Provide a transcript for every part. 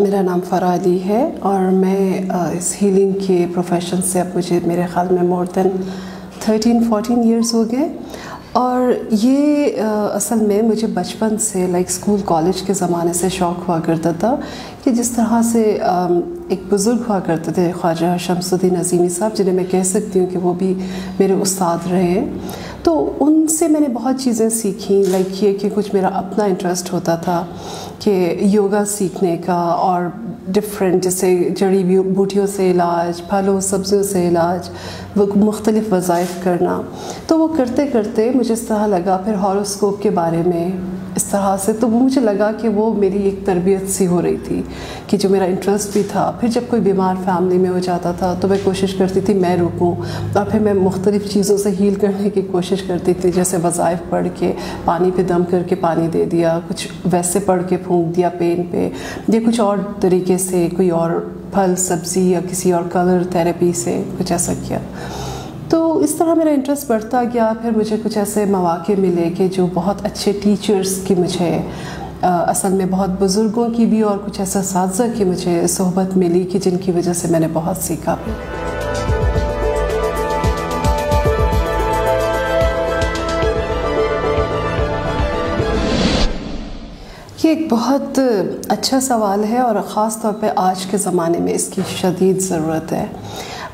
میرا نام فرا علی ہے اور میں اس ہیلنگ کے پروفیشن سے اب مجھے میرے خیال میں مور دین 13-14 ایئرس ہو گئے. اور یہ اصل میں مجھے بچپن سے اسکول کالج کے زمانے سے شوق ہوا کرتا تھا کہ جس طرح سے ایک بزرگ ہوا کرتے تھے خواجہ شمس الدین عظیمی صاحب، جنہیں میں کہہ سکتی ہوں کہ وہ بھی میرے استاد رہے ہیں. تو ان سے میں نے بہت چیزیں سیکھیں، یہ کہ کچھ میرا اپنا انٹرسٹ ہوتا تھا کہ یوگا سیکھنے کا اور ڈفرینٹ جیسے جڑی بوٹیوں سے علاج، پھلوں سبزیوں سے علاج، وہ مختلف وظائف کرنا. تو وہ کرتے کرتے مجھے اس طرح لگا، پھر ہاروسکوپ کے بارے میں اس طرح سے، تو وہ مجھے لگا کہ وہ میری ایک تربیت سی ہو رہی تھی کہ جو میرا انٹرسٹ بھی تھا. پھر جب کوئی بیمار فیملی میں ہو جاتا تھا تو میں کوشش کرتی تھی میں رکوں، اور پھر میں مختلف چیزوں سے ہیل کرنے کی کوشش کرتی تھی، جیسے وظائف پڑھ کے پانی پہ دم کر کے پانی دے دیا، کچھ ویسے پڑھ کے پھونک دیا پین پہ، یا کچھ اور طریقے سے کوئی اور پھل سبزی یا کسی اور کلر تھراپی سے کچھ ایسا کیا. تو اس طرح میرا انٹرسٹ بڑھتا گیا. پھر مجھے کچھ ایسے مواقع ملے کہ جو بہت اچھے ٹیچرز کی مجھے اصل میں بہت بزرگوں کی بھی اور کچھ ایسا اساتذہ کی مجھے صحبت ملی کہ جن کی وجہ سے میں نے بہت سیکھا بھی. یہ ایک بہت اچھا سوال ہے اور خاص طور پہ آج کے زمانے میں اس کی شدید ضرورت ہے.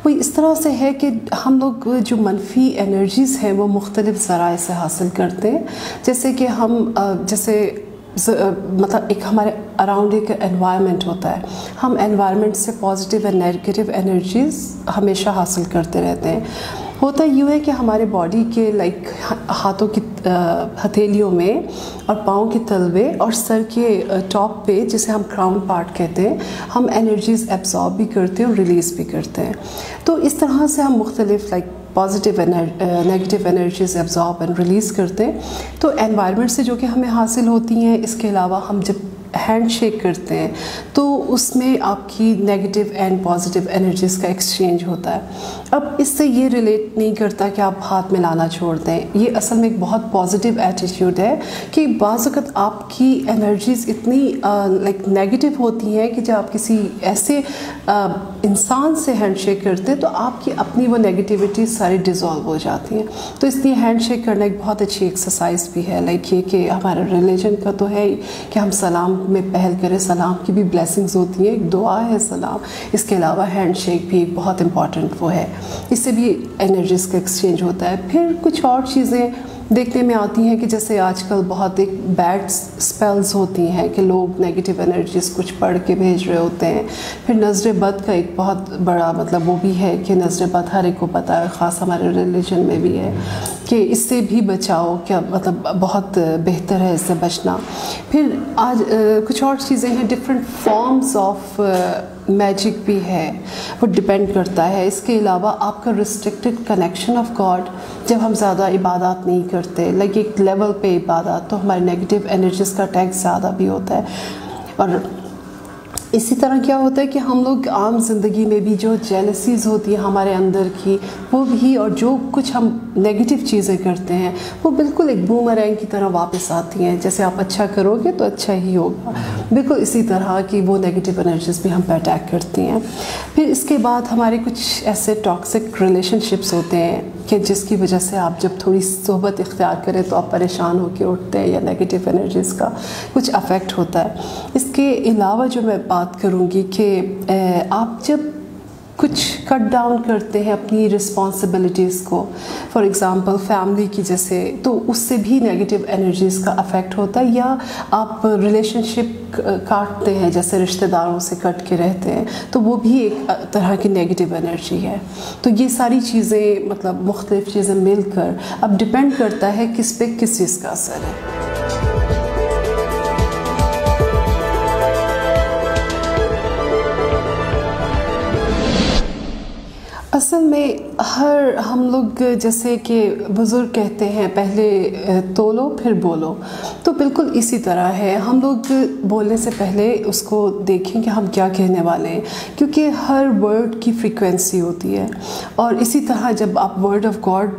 وہ اس طرح سے ہے کہ ہم لوگ جو منفی انرجیز ہیں وہ مختلف ذرائع سے حاصل کرتے ہیں. جیسے کہ ہم مطلب ایک ہمارے اراؤنڈ ایک انوائرمنٹ ہوتا ہے، ہم انوائرمنٹ سے پازیٹیو اور نیگیٹو انرجیز ہمیشہ حاصل کرتے رہتے ہیں. ہوتا یوں ہے کہ ہمارے باڈی کے ہاتھوں کی ہتھیلیوں میں اور پاؤں کے تلوے اور سر کے ٹاپ پہ، جسے ہم کراؤن پارٹ کہتے ہیں، ہم انرجیز ایبزارب بھی کرتے ہیں اور ریلیز بھی کرتے ہیں. تو اس طرح سے ہم مختلف positive negative energies absorb and release کرتے ہیں. تو انوائرمنٹ سے جو کہ ہمیں حاصل ہوتی ہیں، اس کے علاوہ ہم جب ہینڈ شیک کرتے ہیں تو اس میں آپ کی نیگیٹو اینڈ پازیٹیو انرجیز کا ایکسچینج ہوتا ہے. اب اس سے یہ ریلیٹ نہیں کرتا کہ آپ ہاتھ ملانا چھوڑ دیں. یہ اصل میں ایک بہت پازیٹیو ایٹیٹیوڈ ہے کہ بعض وقت آپ کی انرجیز اتنی نیگیٹو ہوتی ہیں کہ جب آپ کسی ایسے انسان سے ہینڈ شیک کرتے ہیں تو آپ کی اپنی وہ نیگیٹیوٹی ساری ڈیزالو ہو جاتی ہیں. تو اس لیے ہینڈ شیک کرنا ایک بہت اچھی ایکسرسائز بھی ہے. یہ کہ ہمارا ریلیجن کا تو ہے کہ ہم سلام میں پہل کریں، سلام کی بھی بلیسنگز ہوتی ہیں، ایک دعا ہے سلام. اس کے علاوہ ہینڈ شیک بھی ایک بہت امپورٹنٹ وہ ہے، اس سے بھی انرجیز کا ایکسچینج ہوتا ہے. پھر کچھ اور چیزیں دیکھنے میں آتی ہیں کہ جیسے آج کل بہت ایک بیڈ اسپیلز ہوتی ہیں کہ لوگ نیگیٹو انرجیز کچھ پڑھ کے بھیج رہے ہوتے ہیں. پھر نظر بد کا ایک بہت بڑا وہ بھی ہے کہ نظر بد ہر ایک کو پتہ ہے، خاص ہمارے ریلیجن میں بھی ہے کہ اس سے بھی بچاؤ، کیا بہت بہتر ہے اس سے بچنا. پھر آج کچھ اور چیزیں ہیں، ڈفرینٹ فارمز آف میجک بھی ہے، وہ ڈپینڈ کرتا ہے. اس کے علاوہ آپ کا ریسٹرکٹڈ کنیکشن آف گاڈ، جب ہم زیادہ عبادات نہیں کرتے ایک لیول پہ عبادات، تو ہمارے نیگیٹو انرجیز کا ٹیکس زیادہ بھی ہوتا ہے. اور اسی طرح کیا ہوتا ہے کہ ہم لوگ عام زندگی میں بھی جو جیلسیز ہوتی ہیں ہمارے اندر کی، وہ بھی، اور جو کچھ ہم نیگیٹو چیزیں کرتے ہیں وہ بالکل ایک بومرینگ کی طرح واپس آتی ہیں. جیسے آپ اچھا کرو گے تو اچھا ہی ہوگا، بالکل اسی طرح کی وہ نیگیٹو انرجیز بھی ہم پہ اٹیک کرتی ہیں. پھر اس کے بعد ہمارے کچھ ایسے ٹاکسک ریلیشن شپس ہوتے ہیں کہ جس کی وجہ سے آپ جب تھوڑی صحبت اختیار کریں تو آپ پریشان ہو کے اٹھتے ہیں، یا نیگیٹو انرجیز کا کچھ افیکٹ ہوتا ہے. اس کے علاوہ جو میں بات کروں گی کہ آپ جب کچھ کٹ ڈاؤن کرتے ہیں اپنی رسپانسبلٹیز کو، فار ایگزامپل فیملی کی جیسے، تو اس سے بھی نیگیٹو انرجیز کا افیکٹ ہوتا ہے. یا آپ ریلیشن شپ کاٹتے ہیں، جیسے رشتہ داروں سے کٹ کے رہتے ہیں، تو وہ بھی ایک طرح کی نیگیٹو انرجی ہے. تو یہ ساری چیزیں مختلف چیزیں مل کر اب ڈپینڈ کرتا ہے کس پہ کس چیز کا اثر ہے. اصل میں ہم لوگ جیسے کہ بزرگ کہتے ہیں پہلے تولو پھر بولو، تو بالکل اسی طرح ہے. ہم لوگ بولنے سے پہلے اس کو دیکھیں کہ ہم کیا کہنے والے ہیں، کیونکہ ہر ورڈ کی فریکوینسی ہوتی ہے. اور اسی طرح جب آپ ورڈ آف گاڈ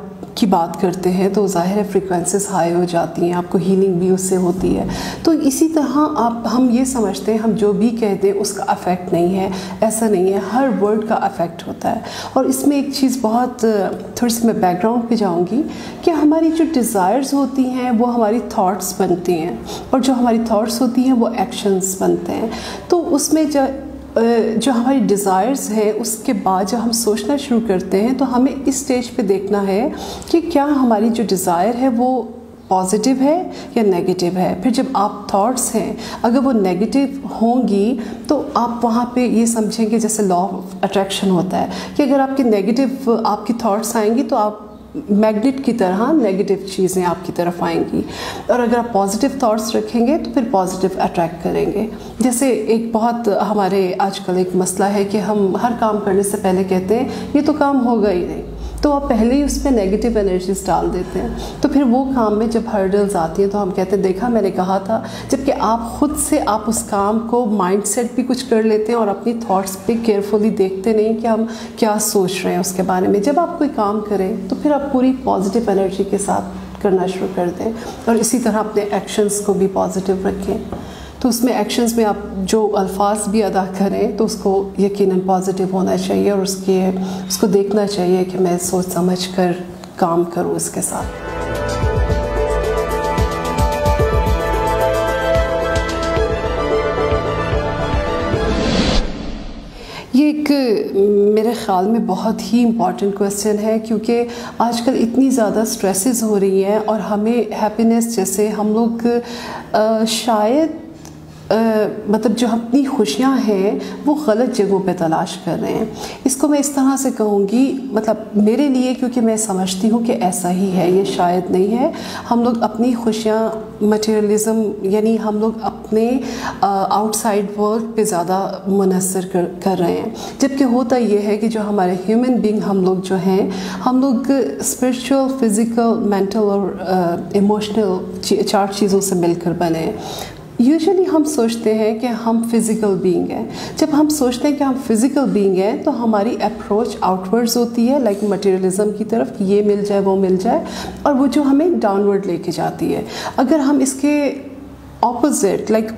کی بات کرتے ہیں تو ظاہر ہے فریکوینسیز ہائی ہو جاتی ہیں، آپ کو ہیلنگ بھی اس سے ہوتی ہے. تو اسی طرح ہم یہ سمجھتے ہیں ہم جو بھی کہتے ہیں اس کا افیکٹ نہیں ہے. ایسا نہیں ہے، ہر ورڈ کا افیکٹ ہوتا ہے. اور اس میں ایک چیز بہت تھوڑی سی میں بیک گراؤنڈ پہ جاؤں گی کہ ہماری جو ڈیزائرز ہوتی ہیں وہ ہماری تھاٹس بنتی ہیں، اور جو ہماری تھاٹس ہوتی ہیں وہ ایکشنز بنتے ہیں. تو اس میں جو ہماری ڈیزائرز ہیں اس کے بعد جب ہم سوچنا شروع کرتے ہیں تو ہمیں اس سٹیج پہ دیکھنا ہے کہ کیا ہماری جو ڈیزائر ہے وہ پازیٹیو ہے یا نیگیٹیو ہے. پھر جب آپ تھاٹس ہیں اگر وہ نیگیٹیو ہوں گی تو آپ وہاں پہ یہ سمجھیں گے جیسے لا آف اٹریکشن ہوتا ہے کہ اگر آپ کے نیگیٹیو آپ کی تھاٹس آئیں گی تو آپ میگنیٹ کی طرح نیگیٹو چیزیں آپ کی طرف آئیں گی، اور اگر آپ پازیٹیو تھاٹس رکھیں گے تو پھر پازیٹیو اٹریکٹ کریں گے. جیسے ایک بہت ہمارے آج کل ایک مسئلہ ہے کہ ہم ہر کام کرنے سے پہلے کہتے ہیں یہ تو کام ہوگا ہی نہیں، تو آپ پہلے ہی اس پہ نیگیٹیو انرجیز ڈال دیتے ہیں. تو پھر وہ کام میں جب ہرڈلز آتی ہیں تو ہم کہتے ہیں دیکھا میں نے کہا تھا، جبکہ آپ خود سے آپ اس کام کو مائنڈ سیٹ بھی کچھ کر لیتے ہیں اور اپنی تھاٹس پہ کیئرفلی دیکھتے نہیں کہ ہم کیا سوچ رہے ہیں اس کے بارے میں. جب آپ کوئی کام کریں تو پھر آپ پوری پازیٹیو انرجی کے ساتھ کرنا شروع کر دیں، اور اسی طرح اپنے ایکشنز کو بھی پازیٹیو رکھیں. تو اس میں ایکشنز میں آپ جو الفاظ بھی ادا کریں تو اس کو یقیناً پازیٹیو ہونا چاہیے، اور اس کو دیکھنا چاہیے کہ میں سوچ سمجھ کر کام کروں اس کے ساتھ. یہ ایک میرے خیال میں بہت ہی امپورٹنٹ کویسچن ہے، کیونکہ آج کل اتنی زیادہ سٹریسز ہو رہی ہیں اور ہمیں ہیپینس جیسے ہم لوگ شاید مطلب جو اپنی خوشیاں ہیں وہ غلط جگہوں پہ تلاش کر رہے ہیں. اس کو میں اس طرح سے کہوں گی، مطلب میرے لیے کیونکہ میں سمجھتی ہوں کہ ایسا ہی ہے، یہ شاید نہیں ہے. ہم لوگ اپنی خوشیاں مٹیریلزم یعنی ہم لوگ اپنے آؤٹ سائڈ ورلڈ پہ زیادہ منحصر کر رہے ہیں، جبکہ ہوتا یہ ہے کہ جو ہمارے ہیومن بینگ ہم لوگ جو ہیں ہم لوگ اسپرچول، فزیکل، مینٹل اور ایموشنل 4 چیزوں سے مل کر بنے ہیں. یوزلی ہم سوچتے ہیں کہ ہم فزیکل بینگ ہیں. جب ہم سوچتے ہیں کہ ہم فزیکل بینگ ہیں تو ہماری اپروچ آؤٹ ورڈز ہوتی ہے لائک مٹیریلزم کی طرف کہ یہ مل جائے وہ مل جائے، اور وہ جو ہمیں ڈاؤن ورڈ لے کے جاتی ہے. اگر ہم اس کے اپوزٹ لائک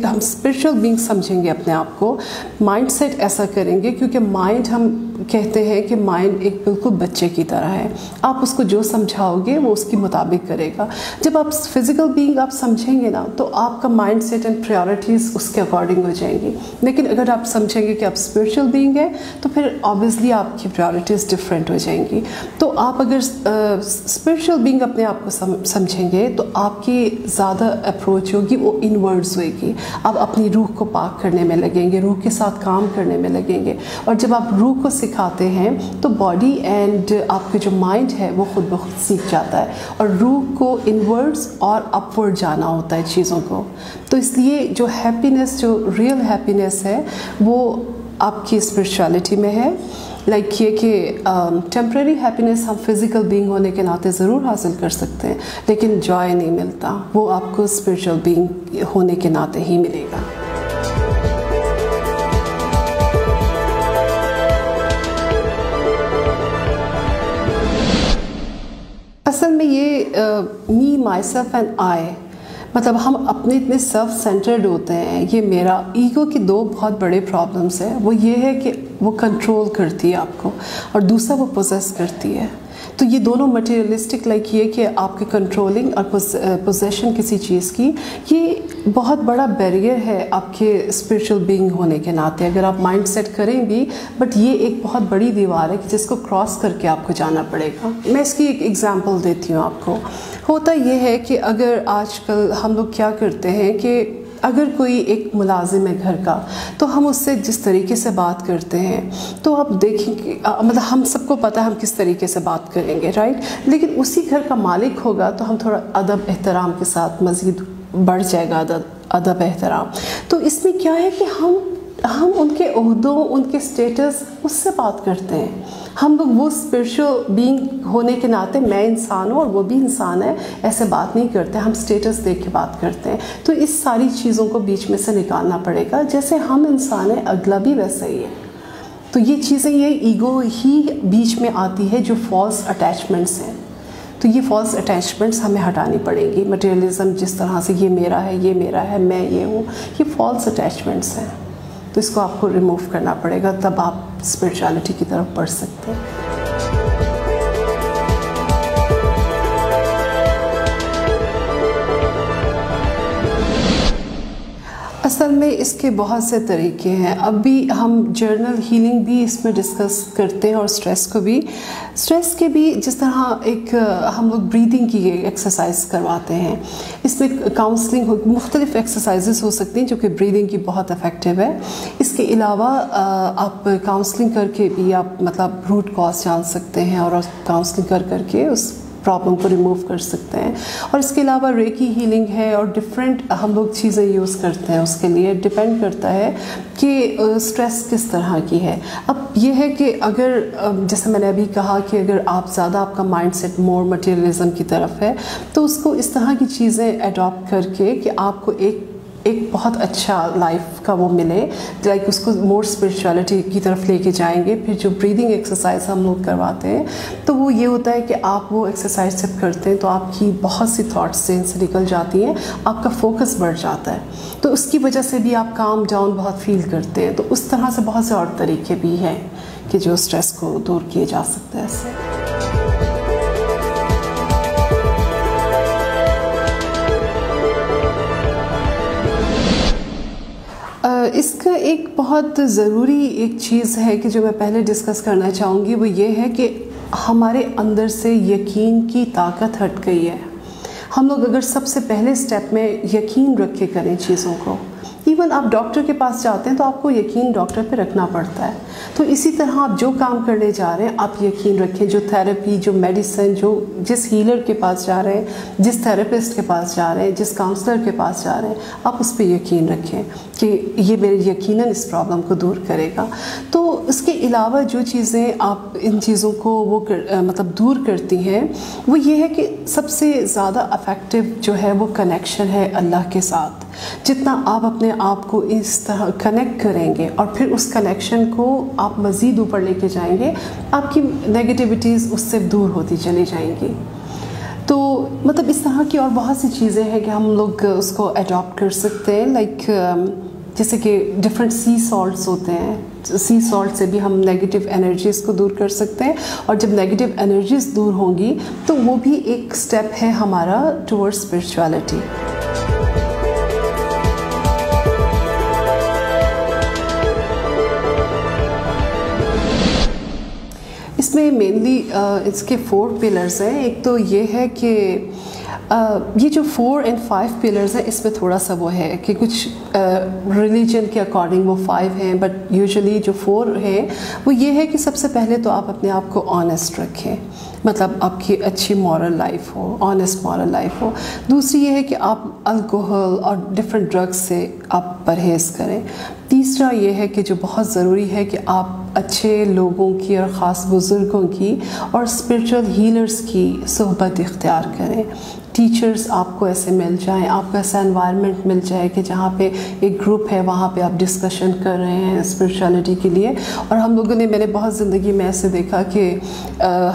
ہم اسپرچول بینگ سمجھیں گے اپنے آپ کو، مائنڈ سیٹ ایسا کریں گے، کیونکہ مائنڈ ہم کہتے ہیں کہ مائنڈ ایک بالکل بچے کی طرح ہے، آپ اس کو جو سمجھاؤ گے وہ اس کے مطابق کرے گا. جب آپ فزیکل بینگ آپ سمجھیں گے نا تو آپ کا مائنڈ سیٹ اینڈ پریورٹیز اس کے اکارڈنگ ہو جائیں گی. لیکن اگر آپ سمجھیں گے کہ آپ اسپرچول بینگ ہیں تو پھر آبویسلی آپ کی پریورٹیز ڈفرینٹ ہو جائیں گی. تو آپ اگر اسپرچول بینگ اپنے آپ کو سمجھیں گے تو آپ کی زیادہ اپروچ ہوگی وہ انورڈز ہوئے گی. آپ اپنی روح کو پاک کرنے میں لگیں گے، روح کے ساتھ کام کرنے میں لگیں گے، اور جب آپ روح کو سکھاتے ہیں تو باڈی اینڈ آپ کے جو مائنڈ ہے وہ خود بخود سیکھ جاتا ہے، اور روح کو انورڈز اور اپورڈ جانا ہوتا ہے چیزوں کو. تو اس لیے جو ہیپینس، جو ریئل ہیپینس ہے وہ آپ کی اسپرچویلٹی میں ہے. لائک یہ کہ ٹیمپریری ہیپینس ہم فزیکل بینگ ہونے کے ناطے ضرور حاصل کر سکتے ہیں، لیکن جوائے نہیں ملتا، وہ آپ کو اسپرچول بینگ ہونے کے ناطے ہی ملے گا. اصل میں یہ می، مائی سیلف اینڈ آئی، مطلب ہم اپنے اتنے سیلف سینٹرڈ ہوتے ہیں. یہ میرا ایگو کی 2 بہت بڑے پرابلمس ہیں. وہ یہ ہے کہ وہ کنٹرول کرتی ہے آپ کو، اور دوسرا وہ پوزیس کرتی ہے. تو یہ دونوں مٹیریلسٹک لائک یہ کہ آپ کے کنٹرولنگ اور پوزیشن کسی چیز کی، یہ بہت بڑا بیریئر ہے آپ کے اسپرچول بینگ ہونے کے ناطے. اگر آپ مائنڈ سیٹ کریں بھی، بٹ یہ ایک بہت بڑی دیوار ہے جس کو کراس کر کے آپ کو جانا پڑے گا. میں اس کی ایک ایگزامپل دیتی ہوں آپ کو. ہوتا یہ ہے کہ اگر آج کل ہم لوگ کیا کرتے ہیں کہ اگر کوئی ایک ملازم ہے گھر کا تو ہم اس سے جس طریقے سے بات کرتے ہیں تو آپ دیکھیں کہ مطلب ہم سب کو پتہ ہے ہم کس طریقے سے بات کریں گے، رائٹ. لیکن اسی گھر کا مالک ہوگا تو ہم تھوڑا ادب احترام کے ساتھ مزید بڑھ جائے گا ادب احترام. تو اس میں کیا ہے کہ ہم ان کے عہدوں، ان کے سٹیٹس اس سے بات کرتے ہیں. ہم لوگ وہ اسپرچول بینگ ہونے کے ناطے میں انسان ہوں اور وہ بھی انسان ہے ایسے بات نہیں کرتے، ہم سٹیٹس دیکھ کے بات کرتے ہیں. تو اس ساری چیزوں کو بیچ میں سے نکالنا پڑے گا. جیسے ہم انسان ہیں اگلا بھی ویسا ہی ہے. تو یہ چیزیں، یہ ایگو ہی بیچ میں آتی ہے جو فالس اٹیچمنٹس ہیں. تو یہ فالس اٹیچمنٹس ہمیں ہٹانی پڑیں گی. مٹیریلزم جس طرح سے یہ میرا ہے, میں یہ ہوں, یہ فالس اٹیچمنٹس ہیں. تو اس کو آپ کو ریموو کرنا پڑے گا, تب آپ اسپرچویلٹی کی طرف بڑھ سکتے ہیں. اصل میں اس کے بہت سے طریقے ہیں. اب بھی ہم جرنل ہیلنگ بھی اس میں ڈسکس کرتے ہیں, اور اسٹریس کے بھی جس طرح ایک ہم لوگ بریدنگ کی ایکسرسائز کرواتے ہیں. اس میں کاؤنسلنگ مختلف ایکسرسائزز ہو سکتی ہیں جو کہ بریدنگ کی بہت افیکٹو ہے. اس کے علاوہ آپ کاؤنسلنگ کر کے بھی آپ مطلب روٹ کاز جان سکتے ہیں, اور کاؤنسلنگ کر کے اس پرابلم کو ریموو کر سکتے ہیں. اور اس کے علاوہ ریکی ہیلنگ ہے, اور ڈفرینٹ ہم لوگ چیزیں یوز کرتے ہیں. اس کے لیے ڈپینڈ کرتا ہے کہ اسٹریس کس طرح کی ہے. اب یہ ہے کہ اگر جیسے میں نے ابھی کہا کہ اگر آپ زیادہ آپ کا مائنڈ سیٹ مور مٹیریلزم کی طرف ہے, تو اس کو اس طرح کی چیزیں اڈاپٹ کر کے کہ آپ کو ایک بہت اچھا لائف کا وہ ملے, لائک اس کو مور اسپرچویلٹی کی طرف لے کے جائیں گے. پھر جو بریدنگ ایکسرسائز ہم لوگ کرواتے ہیں, تو وہ یہ ہوتا ہے کہ آپ وہ ایکسرسائز جب کرتے ہیں تو آپ کی بہت سی تھاٹس سے نکل جاتی ہیں, آپ کا فوکس بڑھ جاتا ہے. تو اس کی وجہ سے بھی آپ کام ڈاؤن بہت فیل کرتے ہیں. تو اس طرح سے بہت سے اور طریقے بھی ہیں کہ جو اسٹریس کو دور کیے جا سکتے ہیں اس سے. اس کا ایک بہت ضروری ایک چیز ہے کہ جو میں پہلے ڈسکس کرنا چاہوں گی, وہ یہ ہے کہ ہمارے اندر سے یقین کی طاقت ہٹ گئی ہے. ہم لوگ اگر سب سے پہلے سٹیپ میں یقین رکھ کے کریں چیزوں کو, ایون آپ ڈاکٹر کے پاس جاتے ہیں تو آپ کو یقین ڈاکٹر پہ رکھنا پڑتا ہے. تو اسی طرح آپ جو کام کرنے جا رہے ہیں آپ یقین رکھیں. جو تھراپی, جو میڈیسن, جس ہیلر کے پاس جا رہے ہیں, جس تھراپسٹ کے پاس جا رہے ہیں, جس کاؤنسلر کے پاس جا رہے ہیں, آپ اس پہ یقین رکھیں کہ یہ میرے یقیناً اس پرابلم کو دور کرے گا. تو اس کے علاوہ جو چیزیں آپ ان چیزوں کو مطلب دور کرتی ہیں, وہ یہ ہے کہ سب سے زیادہ افیکٹو جو ہے وہ کنیکشن ہے اللہ کے ساتھ. جتنا آپ اپنے آپ کو اس طرح کنیکٹ کریں گے اور پھر اس کنیکشن کو آپ مزید اوپر لے کے جائیں گے, آپ کی نگیٹیوٹیز اس سے دور ہوتی چلی جائیں گی. تو مطلب اس طرح کی اور بہت سی چیزیں ہیں کہ ہم لوگ اس کو اڈاپٹ کر سکتے ہیں. لائک جیسے کہ ڈفرینٹ سی سالٹس ہوتے ہیں, سی سالٹ سے بھی ہم نیگیٹیو انرجیز کو دور کر سکتے ہیں. اور جب نیگیٹیو انرجیز دور ہوں گی تو وہ بھی ایک سٹیپ ہے ہمارا ٹورڈ اسپرچویلٹی. اس میں مینلی اس کے 4 پلرز ہیں. ایک تو یہ ہے کہ یہ جو 4 and 5 پلرز ہیں, اس میں تھوڑا سا وہ ہے کہ کچھ ریلیجن کے اکارڈنگ وہ 5 ہیں, بٹ یوزلی جو 4 ہیں وہ یہ ہے کہ سب سے پہلے تو آپ اپنے آپ کو آنیسٹ رکھیں, مطلب آپ کی اچھی مورل لائف ہو, آنیسٹ مورل لائف ہو. دوسری یہ ہے کہ آپ الکوہل اور ڈفرینٹ ڈرگس سے آپ پرہیز کریں. تیسرا یہ ہے کہ جو بہت ضروری ہے کہ آپ اچھے لوگوں کی اور خاص بزرگوں کی اور اسپرچول ہیلرز کی صحبت اختیار کریں. ٹیچرز آپ کو ایسے مل جائیں, آپ کو ایسا انوائرمنٹ مل جائے کہ جہاں پہ ایک گروپ ہے, وہاں پہ آپ ڈسکشن کر رہے ہیں اسپرچویلٹی کے لیے. اور ہم لوگوں نے, میں نے بہت زندگی میں ایسے دیکھا کہ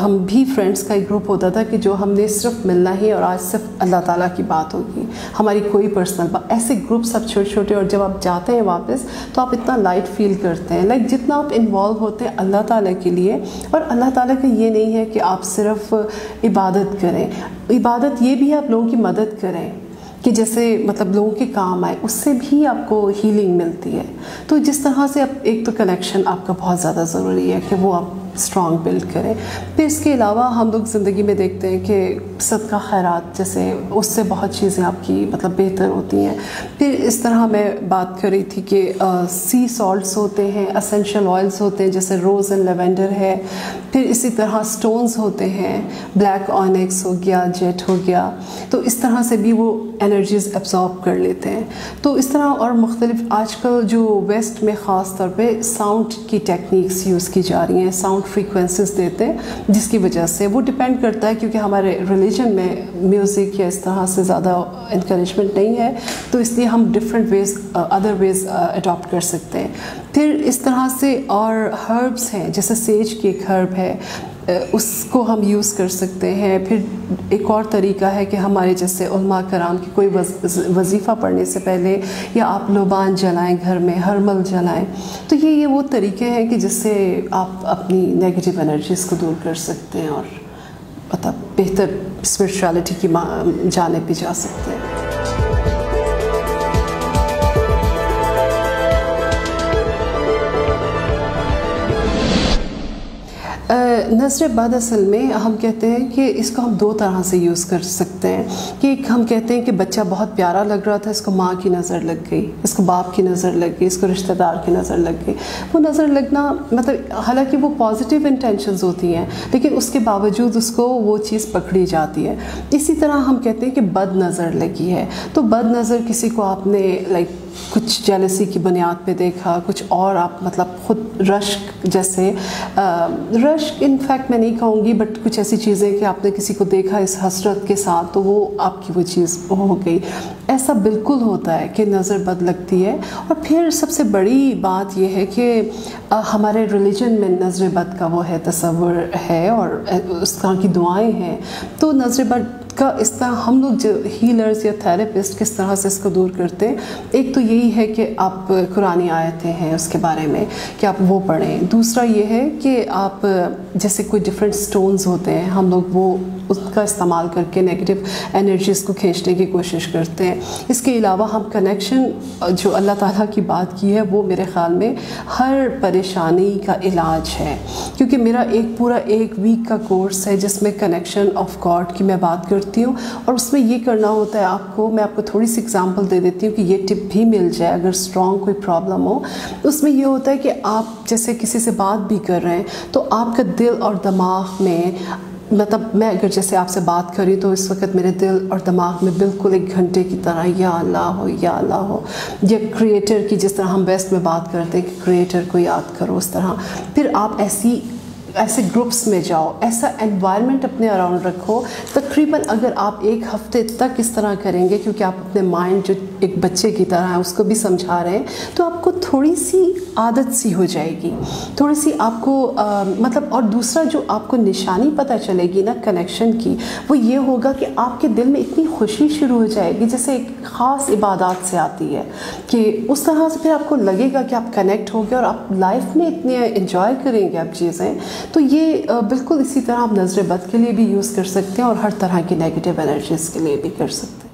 ہم بھی فرینڈس کا ایک گروپ ہوتا تھا کہ جو ہم نے صرف ملنا ہی اور آج صرف اللہ تعالیٰ کی بات ہوگی, ہماری کوئی پرسنل بات. ایسے گروپ سب چھوٹے چھوٹے, اور جب آپ جاتے ہیں واپس تو آپ اتنا لائٹ فیل کرتے ہیں, لائک جتنا آپ انوالو ہوتے ہیں اللہ تعالیٰ کے لیے. اور اللہ تعالیٰ کا یہ نہیں ہے کہ آپ صرف عبادت کریں, عبادت یہ بھی آپ لوگوں کی مدد کریں کہ جیسے مطلب لوگوں کے کام آئے, اس سے بھی آپ کو ہیلنگ ملتی ہے. تو جس طرح سے ایک تو کنیکشن آپ کا بہت زیادہ ضروری ہے کہ وہ آپ اسٹرانگ بلڈ کریں. پھر اس کے علاوہ ہم لوگ زندگی میں دیکھتے ہیں کہ صدقہ خیرات جیسے اس سے بہت چیزیں آپ کی مطلب بہتر ہوتی ہیں. پھر اس طرح میں بات کر رہی تھی کہ سی سالٹس ہوتے ہیں, اسینشل آئلس ہوتے ہیں جیسے روز اینڈ لیونڈر ہے. پھر اسی طرح سٹونز ہوتے ہیں, بلیک آنکس ہو گیا, جیٹ ہو گیا. تو اس طرح سے بھی وہ انرجیز ایبزارب کر لیتے ہیں. تو اس طرح اور مختلف آج کل جو ویسٹ میں خاص طور پہ ساؤنڈ کی ٹیکنیکس یوز کی جا رہی ہیں, ساؤنڈ فریکوینسیز دیتے ہیں, جس کی وجہ سے وہ ڈپینڈ کرتا ہے کیونکہ ہمارے ریلیجن میں میوزک یا اس طرح سے زیادہ انکریجمنٹ نہیں ہے, تو اس لیے ہم different ways other ways adapt کر سکتے ہیں. پھر اس طرح سے اور ہربس ہیں جیسے سیج کی ایک ہرب ہے, اس کو ہم یوز کر سکتے ہیں. پھر ایک اور طریقہ ہے کہ ہمارے جیسے علماء کرام کی کوئی وظیفہ پڑھنے سے پہلے یا آپ لوبان جلائیں گھر میں, ہرمل جلائیں. تو یہ وہ طریقے ہیں کہ جس سے آپ اپنی نیگیٹو انرجیز کو دور کر سکتے ہیں اور مطلب بہتر اسپرچویلٹی کی جانب بھی جا سکتے ہیں. نظر بد اصل میں ہم کہتے ہیں کہ اس کو ہم دو طرح سے یوز کر سکتے ہیں. کہ ایک ہم کہتے ہیں کہ بچہ بہت پیارا لگ رہا تھا, اس کو ماں کی نظر لگ گئی, اس کو باپ کی نظر لگ گئی, اس کو رشتہ دار کی نظر لگ گئی. وہ نظر لگنا مطلب حالانکہ وہ پازیٹیو انٹینشنز ہوتی ہیں لیکن اس کے باوجود اس کو وہ چیز پکڑی جاتی ہے. اسی طرح ہم کہتے ہیں کہ بد نظر لگی ہے. تو بد نظر کسی کو آپ نے لائک کچھ جیلسی کی بنیاد پہ دیکھا, کچھ اور آپ مطلب خود رشک جیسے رشک انفیکٹ میں نہیں کہوں گی بٹ کچھ ایسی چیزیں کہ آپ نے کسی کو دیکھا اس حسرت کے ساتھ تو وہ آپ کی وہ چیز ہو گئی. ایسا بالکل ہوتا ہے کہ نظر بد لگتی ہے. اور پھر سب سے بڑی بات یہ ہے کہ ہمارے ریلیجن میں نظر بد کا وہ ہے تصور ہے اور اس طرح کی دعائیں ہیں. تو نظر بد کا اس طرح ہم لوگ جو ہیلرز یا تھراپسٹ کس طرح سے اس کو دور کرتے ہیں, ایک تو یہی ہے کہ آپ قرآنی آیتیں ہیں اس کے بارے میں کہ آپ وہ پڑھیں. دوسرا یہ ہے کہ آپ جیسے کوئی ڈفرینٹ سٹونز ہوتے ہیں ہم لوگ وہ اس کا استعمال کر کے نیگیٹو انرجیز کو کھینچنے کی کوشش کرتے ہیں. اس کے علاوہ ہم کنیکشن جو اللہ تعالیٰ کی بات کی ہے وہ میرے خیال میں ہر پریشانی کا علاج ہے, کیونکہ میرا پورا ایک ویک کا کورس ہے جس میں کنیکشن آف گاڈ کی میں بات کرتی ہوں. اور اس میں یہ کرنا ہوتا ہے آپ کو, میں آپ کو تھوڑی سی اگزامپل دے دیتی ہوں کہ یہ ٹپ بھی مل جائے اگر اسٹرانگ کوئی پرابلم ہو. اس میں یہ ہوتا ہے کہ آپ جیسے کسی سے بات بھی کر رہے ہیں تو آپ کا دل اور دماغ میں مطلب میں اگر جیسے آپ سے بات کری تو اس وقت میرے دل اور دماغ میں بالکل ایک گھنٹے کی طرح یا اللہ ہو یا اللہ ہو, یا کریٹر کی جس طرح ہم ویسٹ میں بات کرتے ہیں کہ کریٹر کو یاد کرو اس طرح. پھر آپ ایسے گروپس میں جاؤ, ایسا انوائرمنٹ اپنے اراؤنڈ رکھو. تقریباً اگر آپ ایک ہفتے تک اس طرح کریں گے کیونکہ آپ اپنے مائنڈ جو ایک بچے کی طرح ہے اس کو بھی سمجھا رہے ہیں تو آپ کو تھوڑی سی عادت سی ہو جائے گی, تھوڑی سی آپ کو مطلب. اور دوسرا جو آپ کو نشانی پتہ چلے گی نا کنیکشن کی, وہ یہ ہوگا کہ آپ کے دل میں اتنی خوشی شروع ہو جائے گی جیسے ایک خاص عبادات سے آتی ہے کہ اس طرح سے پھر آپ کو لگے گا کہ آپ کنیکٹ ہو گئے اور آپ لائف میں اتنے انجوائے کریں گے آپ چیزیں. تو یہ بالکل اسی طرح آپ نظر بد کے لیے بھی یوز کر سکتے ہیں اور ہر طرح کی نیگیٹو انرجیز کے لیے بھی کر سکتے ہیں.